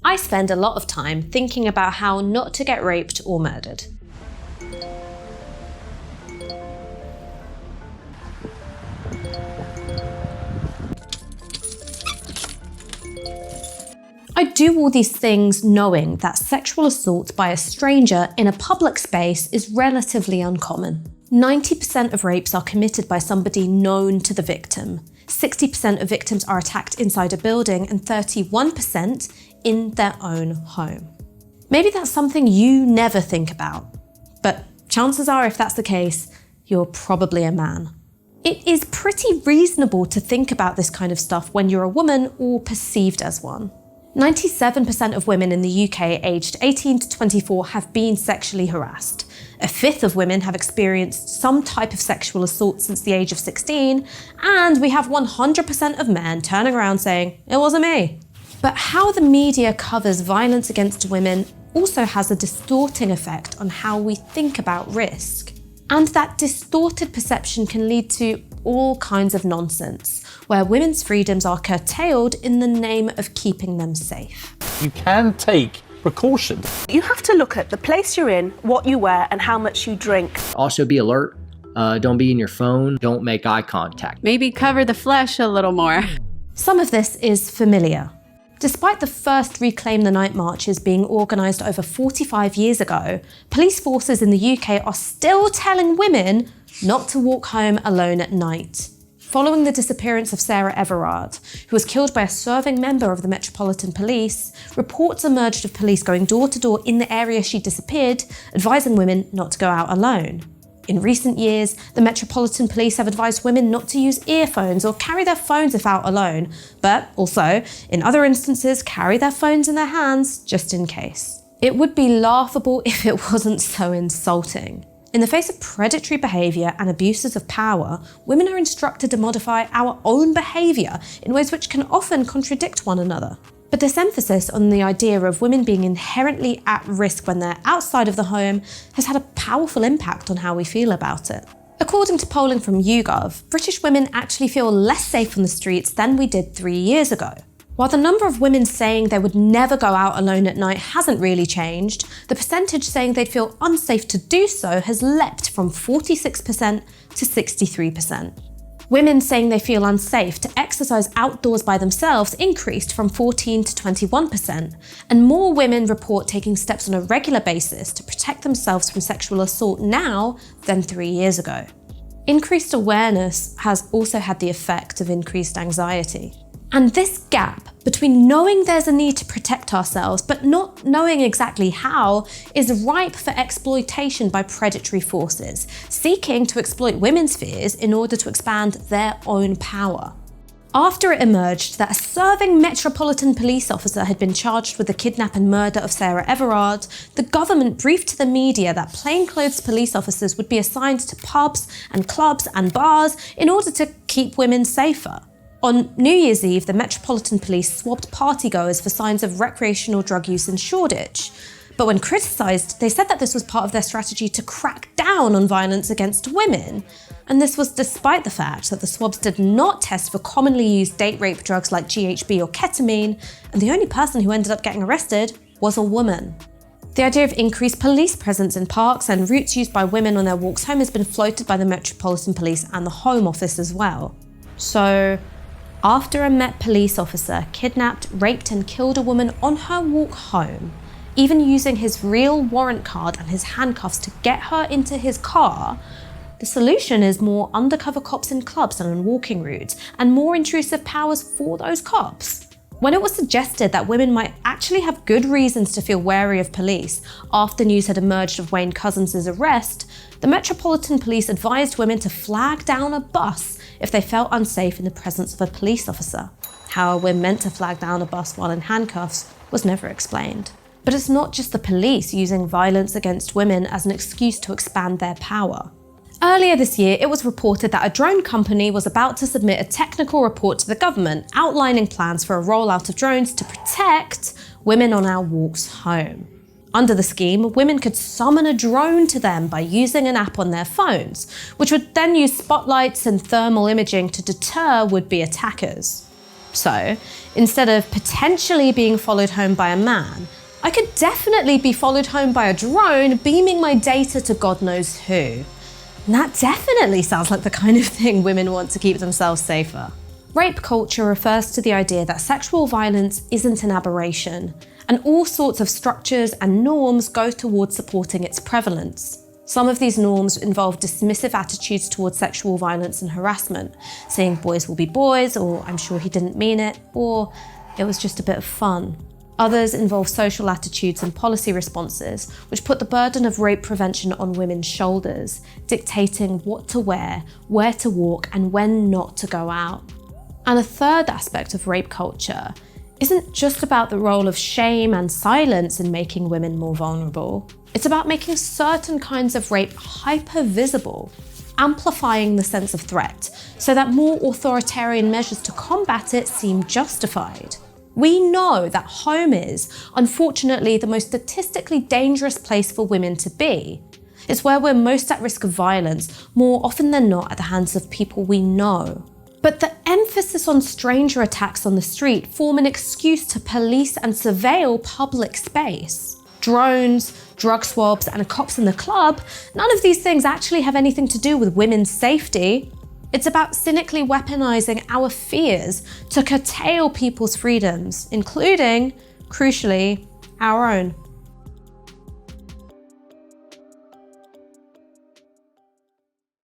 I spend a lot of time thinking about how not to get raped or murdered. I do all these things knowing that sexual assault by a stranger in a public space is relatively uncommon. 90% of rapes are committed by somebody known to the victim. 60% of victims are attacked inside a building and 31% in their own home. Maybe that's something you never think about, but chances are if that's the case, you're probably a man. It is pretty reasonable to think about this kind of stuff when you're a woman or perceived as one. 97% of women in the UK aged 18 to 24 have been sexually harassed. A fifth of women have experienced some type of sexual assault since the age of 16, and we have 100% of men turning around saying, "It wasn't me." But how the media covers violence against women also has a distorting effect on how we think about risk. And that distorted perception can lead to all kinds of nonsense, where women's freedoms are curtailed in the name of keeping them safe. You can take precautions. You have to look at the place you're in, what you wear, and how much you drink. Also be alert. Don't be in your phone. Don't make eye contact. Maybe cover the flesh a little more. Some of this is familiar. Despite the first Reclaim the Night marches being organised over 45 years ago, police forces in the UK are still telling women not to walk home alone at night. Following the disappearance of Sarah Everard, who was killed by a serving member of the Metropolitan Police, reports emerged of police going door to door in the area she disappeared, advising women not to go out alone. In recent years, the Metropolitan Police have advised women not to use earphones or carry their phones if out alone, but also, in other instances, carry their phones in their hands just in case. It would be laughable if it wasn't so insulting. In the face of predatory behaviour and abuses of power, women are instructed to modify our own behaviour in ways which can often contradict one another. But this emphasis on the idea of women being inherently at risk when they're outside of the home has had a powerful impact on how we feel about it. According to polling from YouGov, British women actually feel less safe on the streets than we did 3 years ago. While the number of women saying they would never go out alone at night hasn't really changed, the percentage saying they'd feel unsafe to do so has leapt from 46% to 63%. Women saying they feel unsafe to exercise outdoors by themselves increased from 14 to 21%, and more women report taking steps on a regular basis to protect themselves from sexual assault now than 3 years ago. Increased awareness has also had the effect of increased anxiety. And this gap between knowing there's a need to protect ourselves but not knowing exactly how is ripe for exploitation by predatory forces, seeking to exploit women's fears in order to expand their own power. After it emerged that a serving Metropolitan Police officer had been charged with the kidnap and murder of Sarah Everard, the government briefed the media that plainclothes police officers would be assigned to pubs and clubs and bars in order to keep women safer. On New Year's Eve, the Metropolitan Police swabbed partygoers for signs of recreational drug use in Shoreditch. But when criticised, they said that this was part of their strategy to crack down on violence against women. And this was despite the fact that the swabs did not test for commonly used date rape drugs like GHB or ketamine, and the only person who ended up getting arrested was a woman. The idea of increased police presence in parks and routes used by women on their walks home has been floated by the Metropolitan Police and the Home Office as well. So, after a Met police officer kidnapped, raped and killed a woman on her walk home, even using his real warrant card and his handcuffs to get her into his car, the solution is more undercover cops in clubs and on walking routes, and more intrusive powers for those cops. When it was suggested that women might actually have good reasons to feel wary of police after news had emerged of Wayne Couzens' arrest, the Metropolitan Police advised women to flag down a bus if they felt unsafe in the presence of a police officer. How we're meant to flag down a bus while in handcuffs was never explained. But it's not just the police using violence against women as an excuse to expand their power. Earlier this year, it was reported that a drone company was about to submit a technical report to the government outlining plans for a rollout of drones to protect women on our walks home. Under the scheme, women could summon a drone to them by using an app on their phones, which would then use spotlights and thermal imaging to deter would-be attackers. So, instead of potentially being followed home by a man, I could definitely be followed home by a drone beaming my data to God knows who. And that definitely sounds like the kind of thing women want to keep themselves safer. Rape culture refers to the idea that sexual violence isn't an aberration, and all sorts of structures and norms go towards supporting its prevalence. Some of these norms involve dismissive attitudes towards sexual violence and harassment, saying boys will be boys, or I'm sure he didn't mean it, or it was just a bit of fun. Others involve social attitudes and policy responses, which put the burden of rape prevention on women's shoulders, dictating what to wear, where to walk, and when not to go out. And a third aspect of rape culture isn't just about the role of shame and silence in making women more vulnerable. It's about making certain kinds of rape hyper-visible, amplifying the sense of threat, so that more authoritarian measures to combat it seem justified. We know that home is, unfortunately, the most statistically dangerous place for women to be. It's where we're most at risk of violence, more often than not at the hands of people we know. But the emphasis on stranger attacks on the street form an excuse to police and surveil public space. Drones, drug swabs, and cops in the club, none of these things actually have anything to do with women's safety. It's about cynically weaponizing our fears to curtail people's freedoms, including, crucially, our own.